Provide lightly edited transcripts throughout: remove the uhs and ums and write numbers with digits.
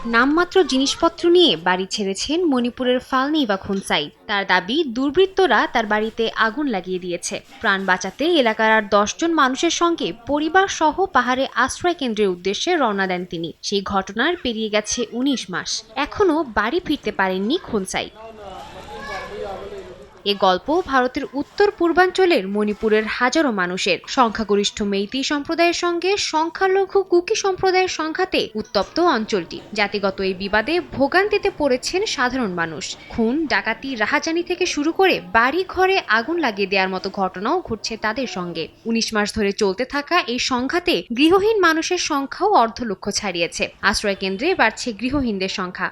নামমাত্র জিনিসপত্র নিয়ে বাড়ি ছেড়েছেন মণিপুরের ফালনি বা খুনসাই। তার দাবি, দুর্বৃত্তরা তার বাড়িতে আগুন লাগিয়ে দিয়েছে। প্রাণ বাঁচাতে এলাকার আর 10 জন মানুষের সঙ্গে পরিবার সহ পাহাড়ে আশ্রয় কেন্দ্রের উদ্দেশ্যে রওনা দেন তিনি। সেই ঘটনার পেরিয়ে গেছে 19 মাস, এখনো বাড়ি ফিরতে পারেননি খুনসাই। এ গল্প ভারতের উত্তর পূর্বাঞ্চলের মণিপুরের হাজারো মানুষের। সংখ্যাগরিষ্ঠ মেইতেই সম্প্রদায়ের সঙ্গে সংখ্যালঘু কুকি সম্প্রদায়ের সংঘাতে উত্তপ্ত অঞ্চলটি। জাতিগত এই বিবাদে ভোগান্তিতে পড়েছেন সাধারণ মানুষ। খুন, ডাকাতি, রাহাজানি থেকে শুরু করে বাড়ি ঘরে আগুন লাগিয়ে দেওয়ার মতো ঘটনাও ঘটছে তাদের সঙ্গে। 19 মাস ধরে চলতে থাকা এই সংঘাতে গৃহহীন মানুষের সংখ্যাও অর্ধলক্ষ ছাড়িয়েছে। আশ্রয় কেন্দ্রে বাড়ছে গৃহহীনদের সংখ্যা।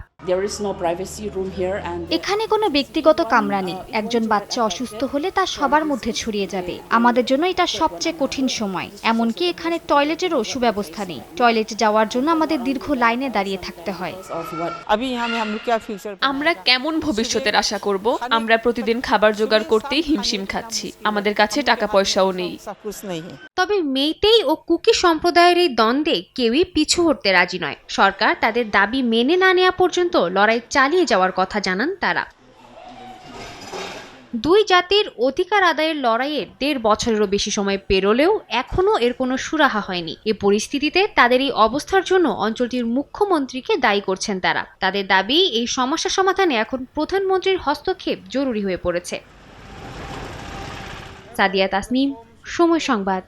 এখানে কোনো ব্যক্তিগত কামরা নেই। একজন বাচ্চা অসুস্থ হলে তা সবার মধ্যে ছড়িয়ে যাবে। আমাদের জন্য এটা সবচেয়ে কঠিন সময়। এমনকি এখানে টয়লেটেরও সুব্যবস্থা নেই। টয়লেটে যাওয়ার জন্য আমাদের দীর্ঘ লাইনে দাঁড়িয়ে থাকতে হয়। আমরা কেমন ভবিষ্যতের আশা করব? আমরা প্রতিদিন খাবার জোগাড় করতেই হিমশিম খাচ্ছি। আমাদের কাছে টাকা পয়সাও নেই। তবে মেইতেই ও কুকি সম্প্রদায়ের এই দ্বন্দ্বে কেউই পিছু হটতে রাজি নয়। সরকার তাদের দাবি মেনে না নেওয়া পর্যন্ত লড়াই চালিয়ে যাওয়ার কথা জানান তারা। দুই জাতির অধিকার আদায়ের লড়াইয়ের 1.5 বছরেরও বেশি সময় পেরোলেও এখনো এর কোনো সুরাহা হয়নি। এ পরিস্থিতিতে তাদের এই অবস্থার জন্য অঞ্চলটির মুখ্যমন্ত্রীকে দায়ী করছেন তারা। তাদের দাবি, এই সমস্যা সমাধানে এখন প্রধানমন্ত্রীর হস্তক্ষেপ জরুরি হয়ে পড়েছে। সাদিয়া তাসনিম, সময় সংবাদ।